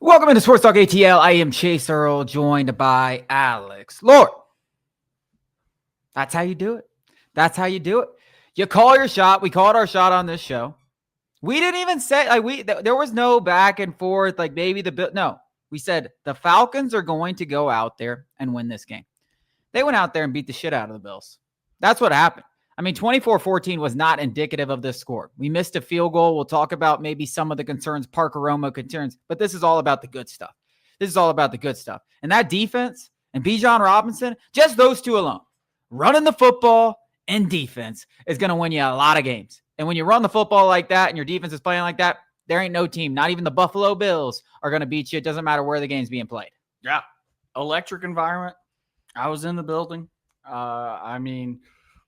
Welcome into Sports Talk ATL. I am Chase Earl, joined by Alex Lord. That's how you do it. That's how you do it. You call your shot. We called our shot on this show. We didn't even say there was no back and forth. Like maybe no. We said the Falcons are going to go out there and win this game. They went out there and beat the shit out of the Bills. That's what happened. I mean, 24-14 was not indicative of this score. We missed a field goal. We'll talk about maybe some of the concerns, Parker Romo concerns, but this is all about the good stuff. This is all about the good stuff. And that defense and Bijan Robinson, just those two alone, running the football and defense is going to win you a lot of games. And when you run the football like that and your defense is playing like that, there ain't no team, not even the Buffalo Bills, are going to beat you. It doesn't matter where the game's being played. Yeah. Electric environment. I was in the building.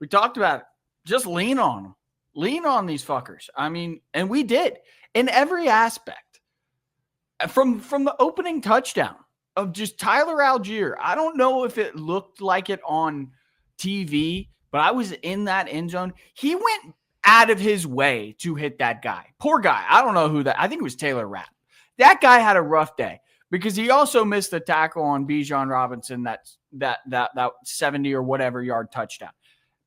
We talked about it. Just lean on them. Lean on these fuckers. And we did in every aspect. From the opening touchdown of just Tyler Algier. I don't know if it looked like it on TV, but I was in that end zone. He went out of his way to hit that guy. Poor guy. I don't know who that. I think it was Taylor Rapp. That guy had a rough day because he also missed the tackle on Bijan Robinson. That 70 or whatever yard touchdown.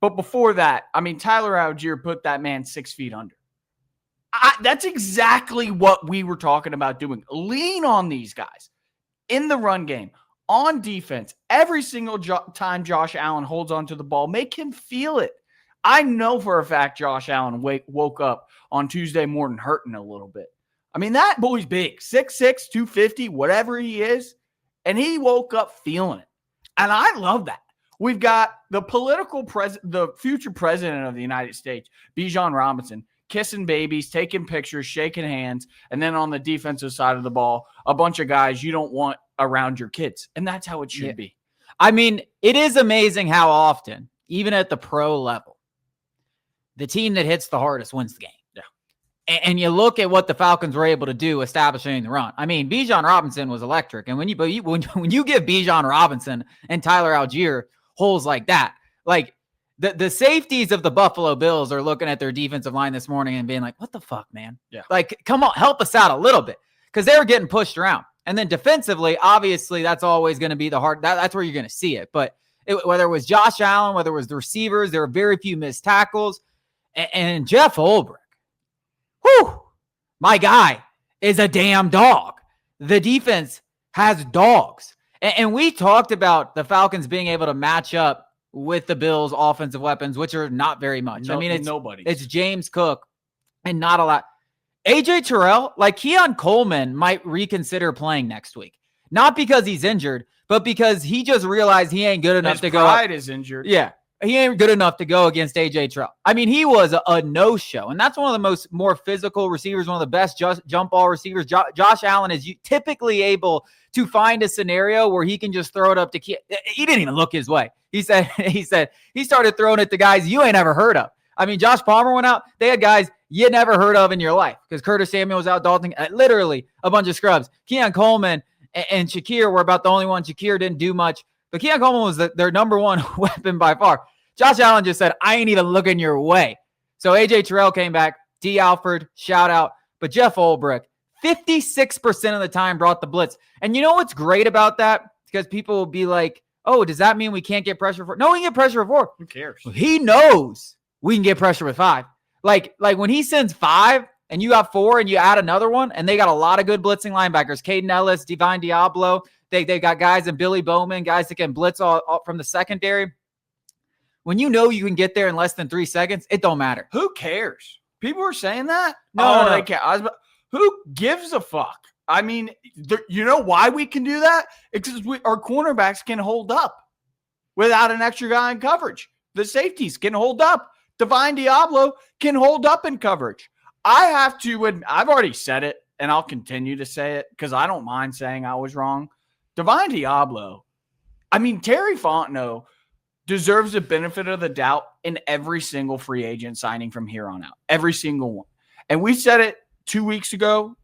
But before that, Tyler Algier put that man 6 feet under. That's exactly what we were talking about doing. Lean on these guys in the run game, on defense. Every single time Josh Allen holds onto the ball, make him feel it. I know for a fact Josh Allen woke up on Tuesday morning hurting a little bit. That boy's big, 6'6", 250, whatever he is, and he woke up feeling it. And I love that. We've got the future president of the United States, Bijan Robinson, kissing babies, taking pictures, shaking hands, and then on the defensive side of the ball, a bunch of guys you don't want around your kids. And that's how it should be. It is amazing how often, even at the pro level, the team that hits the hardest wins the game. Yeah. And you look at what the Falcons were able to do establishing the run. Bijan Robinson was electric. And when you give Bijan Robinson and Tyler Algier holes like that, like the safeties of the Buffalo Bills are looking at their defensive line this morning and being like, what the fuck, man? Yeah. Like, come on, help us out a little bit, because they were getting pushed around. And then defensively, obviously, that's always going to be the hard. That's where you're going to see it. But whether it was Josh Allen, whether it was the receivers, there were very few missed tackles. And Jeff Ulbrich, my guy is a damn dog. The defense has dogs. And we talked about the Falcons being able to match up with the Bills' offensive weapons, which are not very much. It's nobody. It's James Cook and not a lot. AJ Terrell, like Keon Coleman, might reconsider playing next week. Not because he's injured, but because he just realized he ain't good enough to go. His pride is injured. Yeah. He ain't good enough to go against AJ Terrell. He was a no-show, and that's one of the more physical receivers, one of the best jump ball receivers. Josh Allen is typically able to find a scenario where he can just throw it up to He didn't even look his way. He said he started throwing it to guys you ain't ever heard of. Josh Palmer went out. They had guys you never heard of in your life because Curtis Samuel was out, Dalton, literally a bunch of scrubs. Keon Coleman and Shakir were about the only one. Shakir didn't do much, but Keon Coleman was their number one weapon by far. Josh Allen just said, I ain't even looking your way. So AJ Terrell came back. D. Alford, shout out. But Jeff Ulbrich, 56% of the time brought the blitz. And you know what's great about that? Because people will be like, oh, does that mean we can't get pressure for? No, we can get pressure for 4. Who cares? He knows we can get pressure with 5. Like when he sends 5 and you got 4 and you add another one, and they got a lot of good blitzing linebackers, Caden Ellis, Divine Diablo. They got guys in Billy Bowman, guys that can blitz all from the secondary. When you know you can get there in less than 3 seconds, it don't matter. Who cares? People are saying that? No. They can't. Who gives a fuck? You know why we can do that? It's because our cornerbacks can hold up without an extra guy in coverage. The safeties can hold up. Divine Diablo can hold up in coverage. I've already said it, and I'll continue to say it because I don't mind saying I was wrong. Divine Diablo, Terry Fontenot deserves the benefit of the doubt in every single free agent signing from here on out. Every single one. And we said it 2 weeks ago,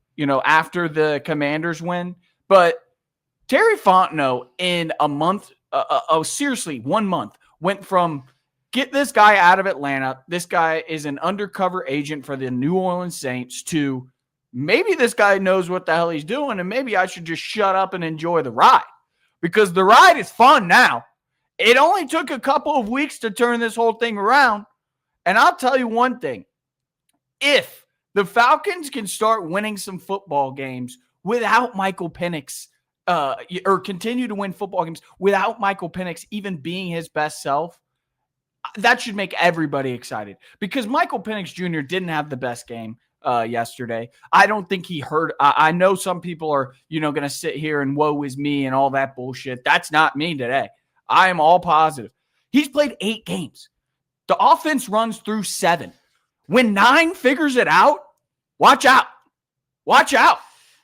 after the Commanders win. But Terry Fontenot in a month, seriously, 1 month, went from get this guy out of Atlanta, this guy is an undercover agent for the New Orleans Saints, to maybe this guy knows what the hell he's doing, and maybe I should just shut up and enjoy the ride, because the ride is fun now. It only took a couple of weeks to turn this whole thing around. And I'll tell you one thing. If the Falcons can start winning some football games without Michael Penix, or continue to win football games without Michael Penix even being his best self, that should make everybody excited, because Michael Penix Jr. didn't have the best game yesterday. I don't think he heard. I know some people are, going to sit here and woe is me and all that bullshit. That's not me today. I am all positive. He's played 8 games. The offense runs through 7. When 9 figures it out, watch out. Watch out.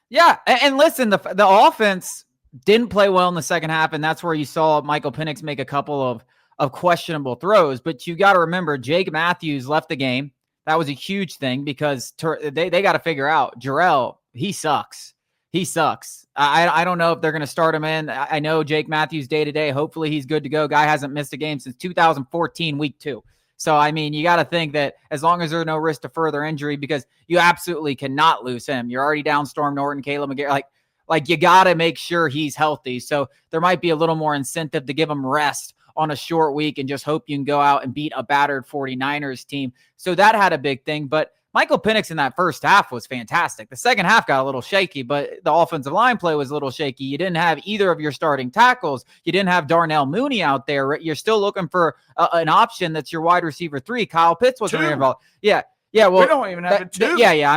Yeah, and listen, the offense didn't play well in the second half, and that's where you saw Michael Penix make a couple of questionable throws. But you got to remember, Jake Matthews left the game. That was a huge thing, because they got to figure out Jarrell. He sucks. He sucks. I don't know if they're going to start him in. I know Jake Matthews day-to-day. Hopefully he's good to go. Guy hasn't missed a game since 2014, week 2. So, I mean, you got to think that as long as there's no risk to further injury, because you absolutely cannot lose him. You're already down Storm Norton, Caleb McGarry. Like you got to make sure he's healthy. So there might be a little more incentive to give him rest on a short week and just hope you can go out and beat a battered 49ers team. So that had a big thing. But Michael Penix in that first half was fantastic. The second half got a little shaky, but the offensive line play was a little shaky. You didn't have either of your starting tackles. You didn't have Darnell Mooney out there. You're still looking for an option that's your wide receiver 3. Kyle Pitts wasn't involved. Yeah. Yeah, well, we don't even have a 2. Yeah.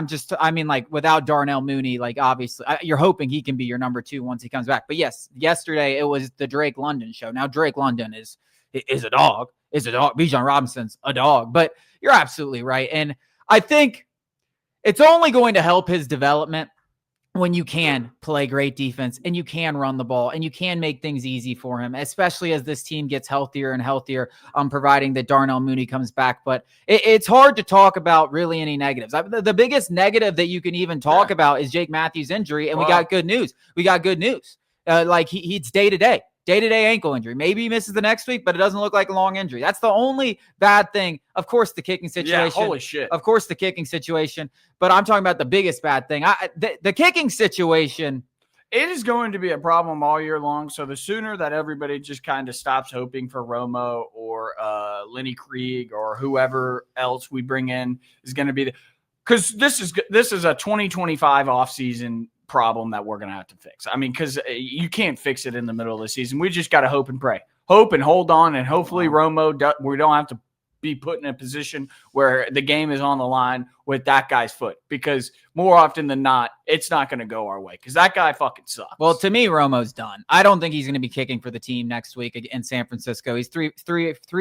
Without Darnell Mooney, like, obviously, you're hoping he can be your number 2 once he comes back. But yes, yesterday it was the Drake London show. Now, Drake London is a dog. Bijan Robinson's a dog. But you're absolutely right. And I think it's only going to help his development when you can play great defense and you can run the ball and you can make things easy for him, especially as this team gets healthier and healthier, providing that Darnell Mooney comes back. But it's hard to talk about really any negatives. The biggest negative that you can even talk about is Jake Matthews' injury, and we got good news. He's day-to-day ankle injury. Maybe he misses the next week, but it doesn't look like a long injury. That's the only bad thing. Of course, the kicking situation. Yeah, holy shit. Of course, the kicking situation. But I'm talking about the biggest bad thing. The kicking situation. It is going to be a problem all year long. So the sooner that everybody just kind of stops hoping for Romo or Lenny Krieg or whoever else we bring in is going to be because this is a 2025 offseason problem that we're going to have to fix. I mean, because you can't fix it in the middle of the season. We just got to hope and pray. Hope and hold on, and hopefully Romo, we don't have to be put in a position where the game is on the line with that guy's foot, because more often than not, it's not going to go our way because that guy fucking sucks. Well, to me, Romo's done. I don't think he's going to be kicking for the team next week in San Francisco. He's three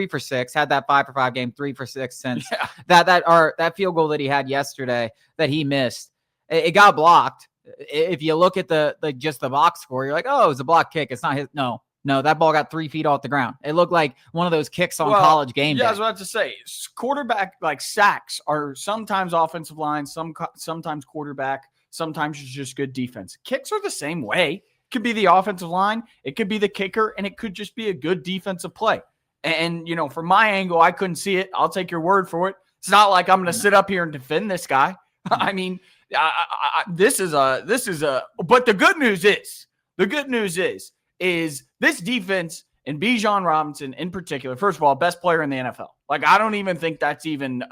for 6, had that 5 for 5 game, 3 for 6 since that field goal that he had yesterday that he missed. It got blocked. If you look at the box score, you're like, oh, it was a block kick. It's not his. No, that ball got 3 feet off the ground. It looked like one of those kicks on college game day. Yeah, I was about to say, quarterback, like sacks are sometimes offensive line, sometimes quarterback, sometimes it's just good defense. Kicks are the same way. It could be the offensive line, it could be the kicker, and it could just be a good defensive play. And from my angle, I couldn't see it. I'll take your word for it. It's not like I'm going to sit up here and defend this guy. I mean, this is a. But the good news is this defense and Bijan Robinson in particular, first of all, best player in the NFL. Like, I don't even think that's even,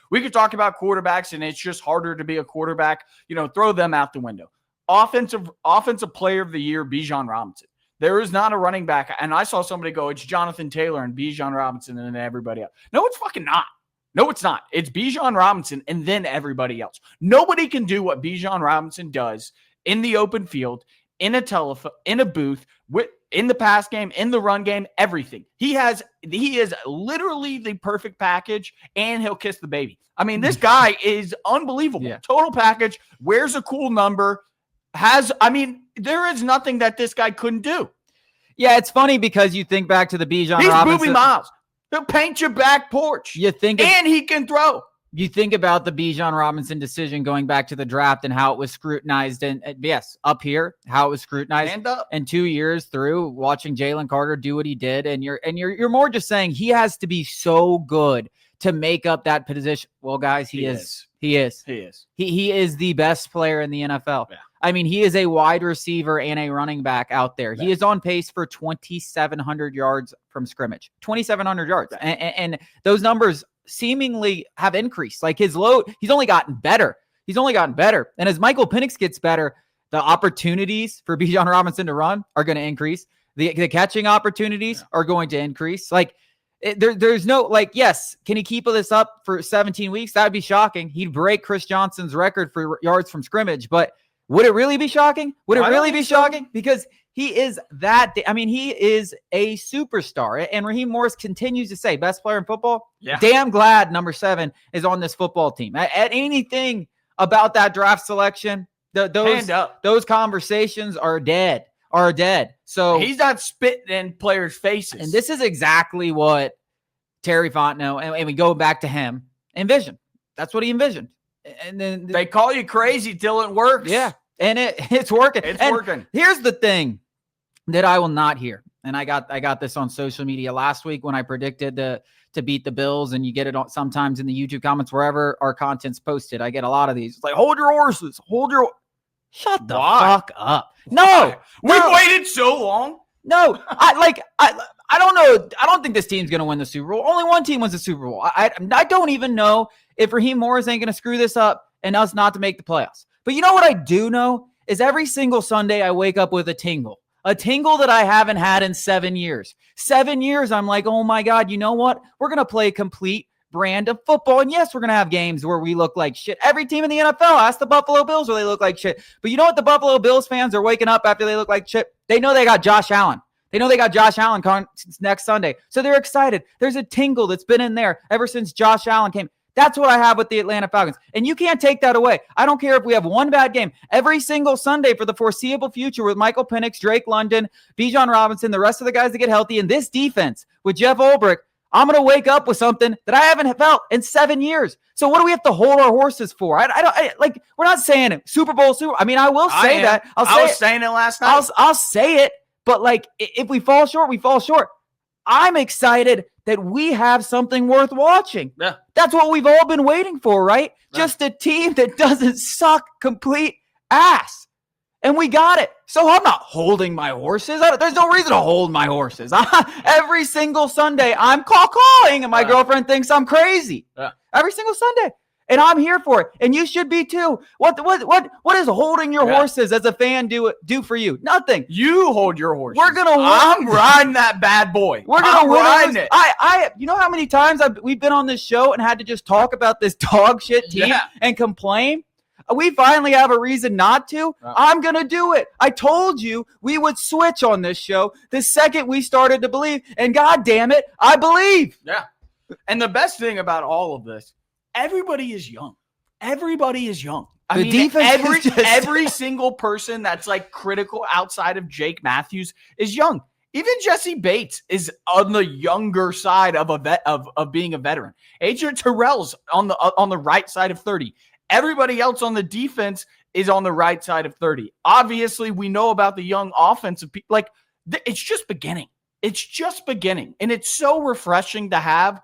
we could talk about quarterbacks and it's just harder to be a quarterback, throw them out the window. Offensive player of the year, Bijan Robinson. There is not a running back. And I saw somebody go, it's Jonathan Taylor and Bijan Robinson and then everybody else. No, it's fucking not. No, it's not. It's Bijan Robinson and then everybody else. Nobody can do what Bijan Robinson does in the open field, in a booth, in the pass game, in the run game, everything. He is literally the perfect package, and he'll kiss the baby. I mean, this guy is unbelievable. Yeah. Total package, wears a cool number, there is nothing that this guy couldn't do. Yeah, it's funny because you think back to the Bijan Robinson. He's Booby Miles. He'll paint your back porch. And he can throw. You think about the Bijan Robinson decision going back to the draft and how it was scrutinized, and yes, up here, how it was scrutinized, and 2 years through watching Jalen Carter do what he did, and you're more just saying he has to be so good to make up that position. Well, guys, he is. He is the best player in the NFL. Yeah. I mean, he is a wide receiver and a running back out there. Yeah. He is on pace for 2,700 yards from scrimmage. 2,700 yards. Yeah. And those numbers seemingly have increased. Like his load, he's only gotten better. And as Michael Penix gets better, the opportunities for Bijan Robinson to run are going to increase. The catching opportunities are going to increase. Like there's no, like, yes, can he keep this up for 17 weeks? That would be shocking. He'd break Chris Johnson's record for yards from scrimmage, but would it really be shocking? Because he is he is a superstar. And Raheem Morris continues to say, best player in football. Yeah. Damn glad number 7 is on this football team. At anything about that draft selection, those conversations are dead. So he's not spitting in players' faces. And this is exactly what Terry Fontenot, and we go back to him, envisioned. That's what he envisioned. And then they call you crazy till it works. Yeah. And it's working. Working. Here's the thing that I will not hear. And I got this on social media last week when I predicted to beat the Bills, and you get it on sometimes in the YouTube comments, wherever our content's posted. I get a lot of these. It's like, hold your horses. Shut the fuck up. No. We've waited so long. No. I don't know. I don't think this team's going to win the Super Bowl. Only one team wins the Super Bowl. I don't even know if Raheem Morris ain't going to screw this up and us not to make the playoffs. But you know what I do know is every single Sunday I wake up with a tingle that I haven't had in 7 years. 7 years, I'm like, oh my God, you know what? We're going to play a complete brand of football. And yes, we're going to have games where we look like shit. Every team in the NFL, ask the Buffalo Bills where they look like shit. But you know what? The Buffalo Bills fans are waking up after they look like shit. They know they got Josh Allen. Next Sunday. So they're excited. There's a tingle that's been in there ever since Josh Allen came. That's what I have with the Atlanta Falcons. And you can't take that away. I don't care if we have one bad game. Every single Sunday for the foreseeable future with Michael Penix, Drake London, Bijan Robinson, the rest of the guys that get healthy, and this defense with Jeff Ulbrich, I'm going to wake up with something that I haven't felt in 7 years. So what do we have to hold our horses for? We're not saying it. Super Bowl. I will say that. I was saying it last night. I'll say it. But if we fall short, we fall short. I'm excited that we have something worth watching. Yeah. That's what we've all been waiting for, right? Yeah. Just a team that doesn't suck complete ass. And we got it. So I'm not holding my horses. There's no reason to hold my horses. Every single Sunday, I'm calling, and my girlfriend thinks I'm crazy. Yeah. Every single Sunday. And I'm here for it. And you should be too. What is holding your horses as a fan do for you? Nothing. You hold your horses. We're gonna win. I'm riding that bad boy. We're gonna win it. You know how many times we've been on this show and had to just talk about this dog shit team and complain? We finally have a reason not to. I'm going to do it. I told you we would switch on this show the second we started to believe. And God damn it, I believe. Yeah. And the best thing about all of this, everybody is young. Everybody is young. Every single person that's like critical outside of Jake Matthews is young. Even Jesse Bates is on the younger side of of being a veteran. Adrian Terrell's on the right side of 30. Everybody else on the defense is on the right side of 30. Obviously, we know about the young offensive people. It's just beginning. And it's so refreshing to have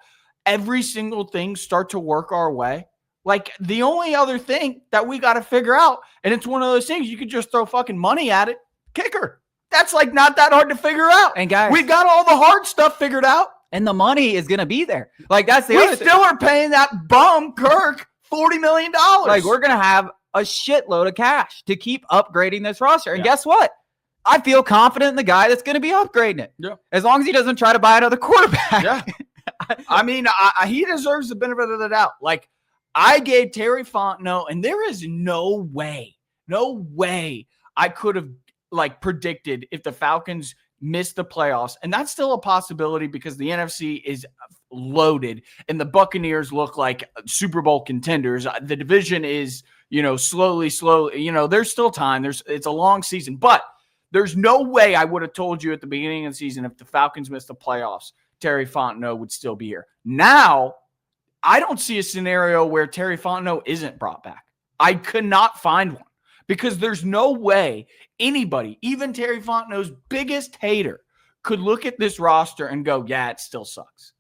every single thing start to work our way. Like, the only other thing that we got to figure out, and it's one of those things you could just throw fucking money at it, kicker. That's not that hard to figure out. And guys, we've got all the hard stuff figured out. And the money is going to be there. That's the other thing. We still are paying that bum Kirk $40 million. We're going to have a shitload of cash to keep upgrading this roster. And guess what? I feel confident in the guy that's going to be upgrading it. Yeah. As long as he doesn't try to buy another quarterback. Yeah. He deserves the benefit of the doubt. I gave Terry Fontenot, and there is no way I could have predicted if the Falcons missed the playoffs. And that's still a possibility because the NFC is loaded and the Buccaneers look like Super Bowl contenders. The division is, slowly, there's still time. It's a long season, but there's no way I would have told you at the beginning of the season if the Falcons missed the playoffs, Terry Fontenot would still be here. Now, I don't see a scenario where Terry Fontenot isn't brought back. I could not find one because there's no way anybody, even Terry Fontenot's biggest hater, could look at this roster and go, yeah, it still sucks.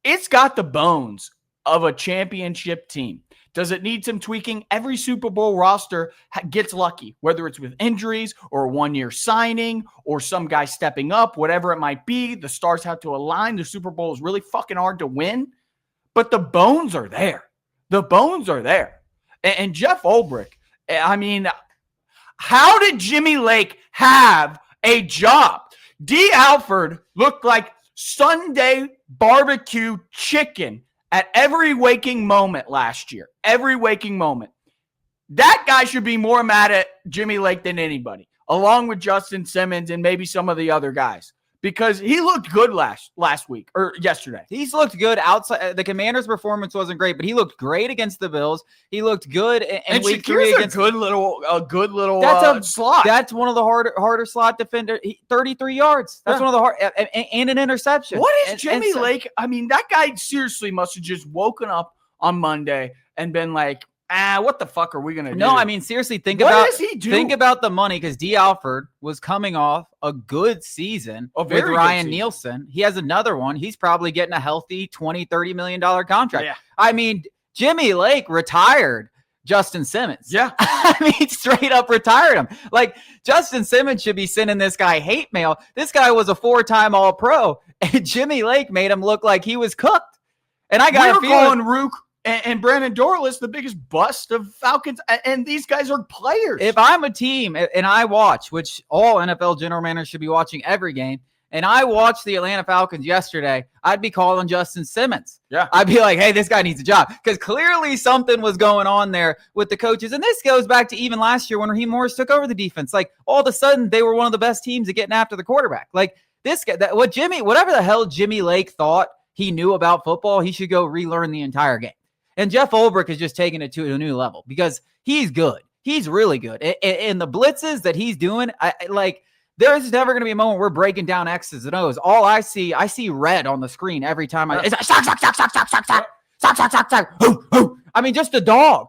it's got the bones of a championship team. Does it need some tweaking? Every Super Bowl roster gets lucky, whether it's with injuries or a one-year signing or some guy stepping up, whatever it might be. The stars have to align. The Super Bowl is really fucking hard to win, but the bones are there. The bones are there. And Jeff Ulbrich, I mean, how did Jimmy Lake have a job? D. Alford looked like Sunday barbecue chicken at every waking moment last year. Every waking moment. That guy should be more mad at Jimmy Lake than anybody, along with Justin Simmons and maybe some of the other guys, because he looked good last week or yesterday. He's looked good outside. The Commanders' performance wasn't great, but he looked great against the Bills. He looked good in week 3 against a good little slot. That's one of the harder slot defender. 33 yards. That's one of the hard and an interception. What is Jimmy Lake? I mean, that guy seriously must have just woken up on Monday and been like, what the fuck are we going to do? No, I mean, seriously, think about the money, because D. Alford was coming off a good season with Ryan Nielsen. He has another one. He's probably getting a healthy $20-30 million contract. Yeah. I mean, Jimmy Lake retired Justin Simmons. Yeah. I mean, straight up retired him. Like, Justin Simmons should be sending this guy hate mail. This guy was a 4-time All-Pro, and Jimmy Lake made him look like he was cooked. And I got a feeling calling Rook and Brandon Dorlus the biggest bust of Falcons, and these guys are players. If I'm a team and I watch, which all NFL general managers should be watching every game, and I watched the Atlanta Falcons yesterday, I'd be calling Justin Simmons. Yeah. I'd be like, hey, this guy needs a job, because clearly something was going on there with the coaches. And this goes back to even last year when Raheem Morris took over the defense. Like, all of a sudden, they were one of the best teams at getting after the quarterback. Like, this guy, whatever the hell Jimmy Lake thought he knew about football, he should go relearn the entire game. And Jeff Ulbrich is just taking it to a new level, because he's good. He's really good. And the blitzes that he's doing, there's never going to be a moment we're breaking down X's and O's. All I see red on the screen every time. It's like, sock. I mean, just a dog.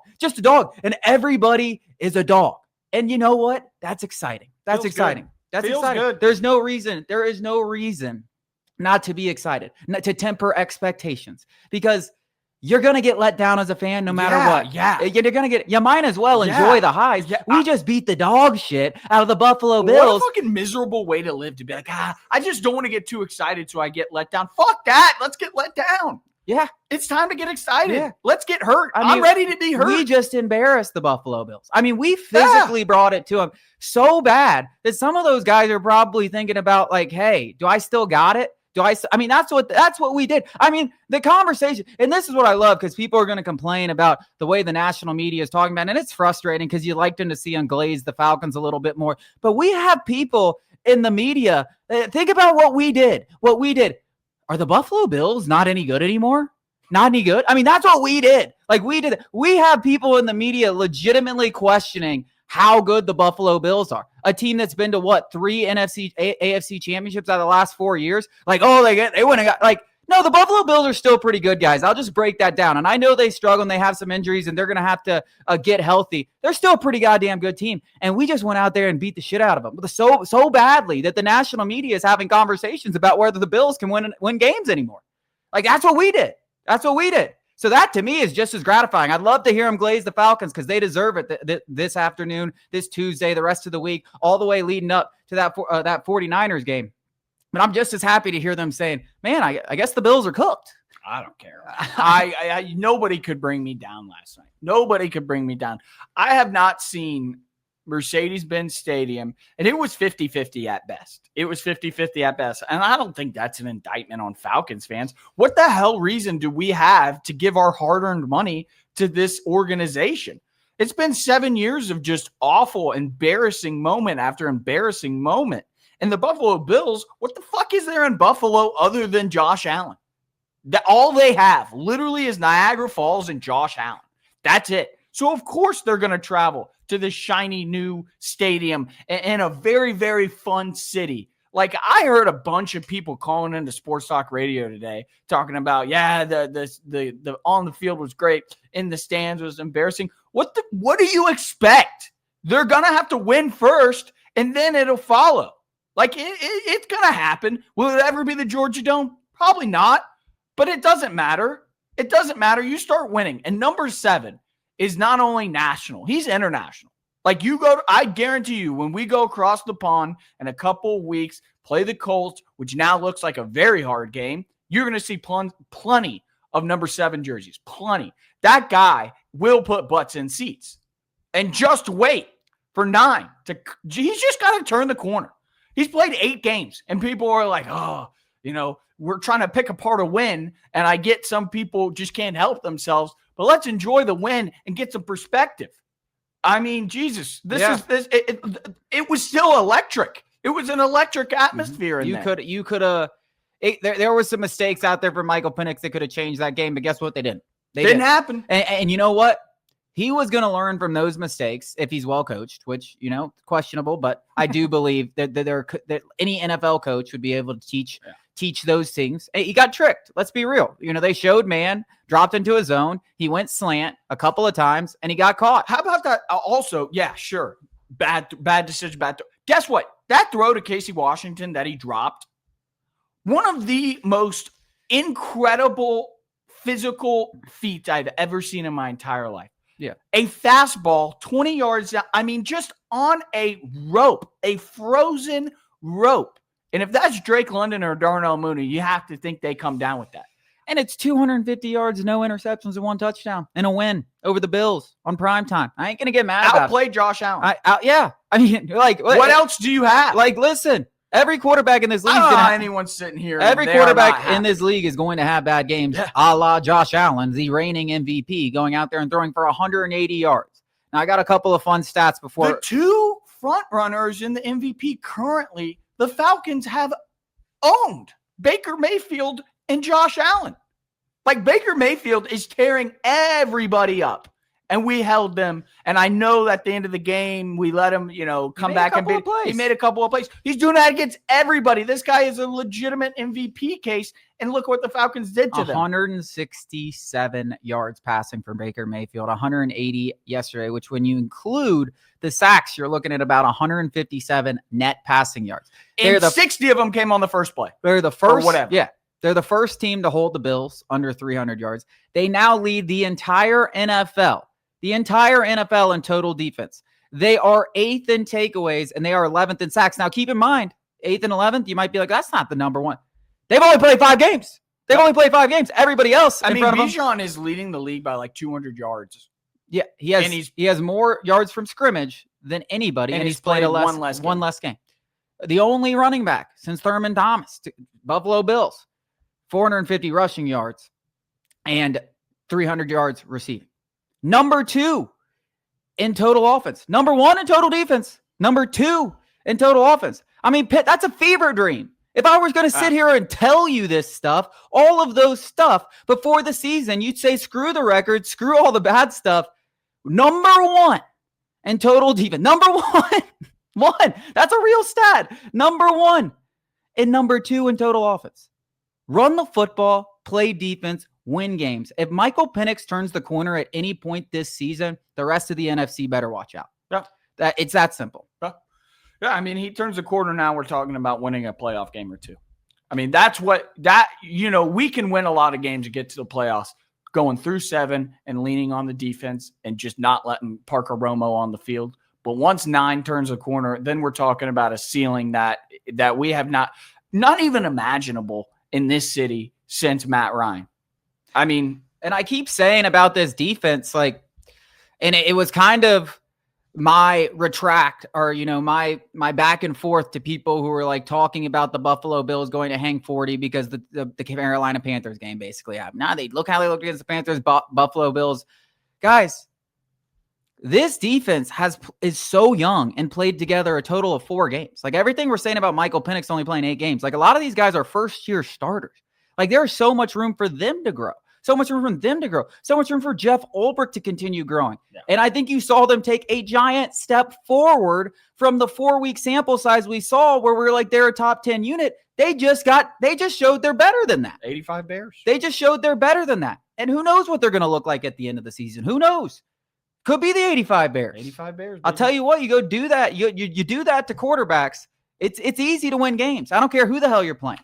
And everybody is a dog. And you know what? That's exciting. That's exciting. That's exciting. Good. There is no reason not to be excited, not to temper expectations, because you're going to get let down as a fan no matter what. Yeah. You might as well enjoy the highs. Yeah. We just beat the dog shit out of the Buffalo Bills. What a fucking miserable way to live, to be like, I just don't want to get too excited so I get let down. Fuck that. Let's get let down. Yeah. It's time to get excited. Yeah. Let's get hurt. I'm ready to be hurt. We just embarrassed the Buffalo Bills. I mean, we physically brought it to them so bad that some of those guys are probably thinking about, like, hey, do I still got it? I mean, that's what we did. I mean, the conversation, and this is what I love, because people are going to complain about the way the national media is talking about it, and it's frustrating because you like them to see unglaze the Falcons a little bit more. But we have people in the media, think about what we did. Are the Buffalo Bills not any good anymore? Not any good? I mean, that's what we did. We have people in the media legitimately questioning how good the Buffalo Bills are. A team that's been to 3 AFC championships out of the last 4 years. Like, oh, they wouldn't have got, like, no, the Buffalo Bills are still pretty good, guys. I'll just break that down. And I know they struggle and they have some injuries and they're going to have to get healthy. They're still a pretty goddamn good team. And we just went out there and beat the shit out of them so badly that the national media is having conversations about whether the Bills can win games anymore. Like, that's what we did. So that, to me, is just as gratifying. I'd love to hear them glaze the Falcons, because they deserve it this afternoon, this Tuesday, the rest of the week, all the way leading up to that 49ers game. But I'm just as happy to hear them saying, man, I guess the Bills are cooked. I don't care. I nobody could bring me down last night. Nobody could bring me down. I have not seen Mercedes-Benz Stadium, and it was 50-50 at best. And I don't think that's an indictment on Falcons fans. What the hell reason do we have to give our hard-earned money to this organization? It's been 7 years of just awful, embarrassing moment after embarrassing moment. And the Buffalo Bills, what the fuck is there in Buffalo other than Josh Allen? All they have literally is Niagara Falls and Josh Allen. That's it. So, of course, they're going to travel to this shiny new stadium in a very, very fun city. Like, I heard a bunch of people calling into sports talk radio today talking about, the on the field was great, in the stands was embarrassing. What do you expect? They're going to have to win first, and then it'll follow. Like, it's going to happen. Will it ever be the Georgia Dome? Probably not. But it doesn't matter. It doesn't matter. You start winning. And number 7 is not only national, he's international. Like I guarantee you, when we go across the pond in a couple of weeks, play the Colts, which now looks like a very hard game, you're going to see plenty of number 7 jerseys. Plenty. That guy will put butts in seats. And just wait for 9. He's just got to turn the corner. He's played 8 games, and people are like, oh, we're trying to pick apart a win, and I get some people just can't help themselves, but let's enjoy the win and get some perspective. I mean, Jesus, it was still electric. It was an electric atmosphere in there. You could have. There were some mistakes out there for Michael Penix that could have changed that game, but guess what? They didn't. Didn't happen. And you know what? He was going to learn from those mistakes if he's well coached, which, questionable, but I do believe that any NFL coach would be able to teach those things. He got tricked. Let's be real. They showed man, dropped into a zone. He went slant a couple of times and he got caught. How about that? Also, yeah, sure. Bad decision. Guess what? That throw to Casey Washington that he dropped, one of the most incredible physical feats I've ever seen in my entire life. Yeah. A fastball 20 yards down. I mean, just on a rope, a frozen rope. And if that's Drake London or Darnell Mooney, you have to think they come down with that. And it's 250 yards, no interceptions, and 1 touchdown, and a win over the Bills on primetime. I ain't going to get mad about it. Outplayed Josh Allen. Yeah. I mean, what else do you have? Listen, every quarterback in this league is anyone sitting here. Every quarterback in this league is going to have bad games, a la Josh Allen, the reigning MVP, going out there and throwing for 180 yards. Now, I got a couple of fun stats before. The 2 front runners in the MVP currently, the Falcons have owned Baker Mayfield and Josh Allen. Like, Baker Mayfield is tearing everybody up. And we held them. And I know that at the end of the game, we let him, come back and he made a couple of plays. He's doing that against everybody. This guy is a legitimate MVP case. And look what the Falcons did to them. 167 yards passing for Baker Mayfield, 180 yesterday, which when you include the sacks, you're looking at about 157 net passing yards. And 60 of them came on the first play. They're the first. Or whatever. Yeah. They're the first team to hold the Bills under 300 yards. They now lead the entire NFL. The entire NFL in total defense. They are 8th in takeaways, and they are 11th in sacks. Now, keep in mind, 8th and 11th, you might be like, that's not the number one. They've only played 5 games. Everybody else Bijan is leading the league by like 200 yards. Yeah, he has more yards from scrimmage than anybody, and he's played one less game. The only running back since Thurman Thomas, Buffalo Bills, 450 rushing yards and 300 yards receiving. Number 2 in total offense. Number 1 in total defense. Number 2 in total offense. I mean, Pitt, that's a fever dream. If I was going to sit here and tell you this stuff, all of those stuff before the season, you'd say, screw the record, screw all the bad stuff. Number 1 in total defense. Number 1. That's a real stat. Number 1 and number 2 in total offense. Run the football, play defense, win games. If Michael Penix turns the corner at any point this season, the rest of the NFC better watch out. Yeah. It's that simple. Yeah. I mean, he turns the corner now. We're talking about winning a playoff game or 2. I mean, we can win a lot of games to get to the playoffs going through 7 and leaning on the defense and just not letting Parker Romo on the field. But once 9 turns the corner, then we're talking about a ceiling that we have not even imaginable in this city since Matt Ryan. I mean, and I keep saying about this defense, and it was kind of my retract or, my back and forth to people who were like talking about the Buffalo Bills going to hang 40 because the Carolina Panthers game basically happened. Now look how they looked against the Panthers, Buffalo Bills. Guys, this defense is so young and played together a total of 4 games. Like everything we're saying about Michael Penix only playing 8 games, like a lot of these guys are first-year starters. Like there's so much room for them to grow. So much room for them to grow. So much room for Jeff Ulbrich to continue growing. Yeah. And I think you saw them take a giant step forward from the 4-week sample size we saw where we're like, they're a top 10 unit. They just showed they're better than that. 85 Bears. They just showed they're better than that. And who knows what they're going to look like at the end of the season? Who knows? Could be the 85 Bears. 85 Bears. Baby. I'll tell you what, you go do that. You do that to quarterbacks. It's easy to win games. I don't care who the hell you're playing.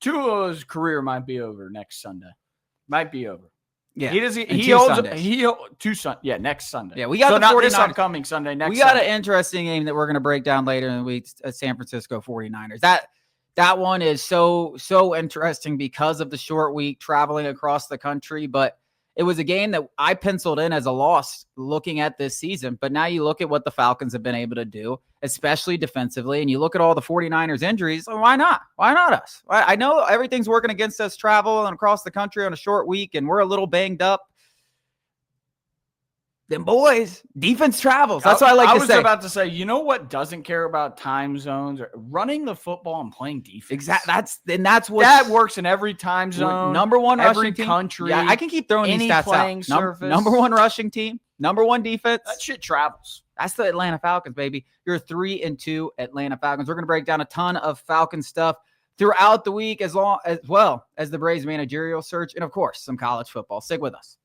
Tua's career might be over next Sunday. Might be over. Yeah. He does. And He two holds. Sundays. He next Sunday. Yeah, we got so the not this 49ers. upcoming Sunday. Next. We got Sunday. an interesting game that we're going to break down later in the week. San Francisco 49ers. That one is so interesting because of the short week traveling across the country. But it was a game that I penciled in as a loss looking at this season. But now you look at what the Falcons have been able to do, especially defensively, and you look at all the 49ers injuries. So why not? Why not us? I know everything's working against us travel and across the country on a short week, and we're a little banged up. Them boys, defense travels. That's what I like to say. I was about to say, you know what doesn't care about time zones? Or running the football and playing defense. Exactly. That's what that works in every time zone. Number one every rushing team. country. Yeah, I can keep throwing these stats playing out. Surface. Number one rushing team. Number one defense. That shit travels. That's the Atlanta Falcons, baby. You're 3-2 Atlanta Falcons. We're going to break down a ton of Falcon stuff throughout the week, as well as the Braves managerial search, and of course, some college football. Stick with us.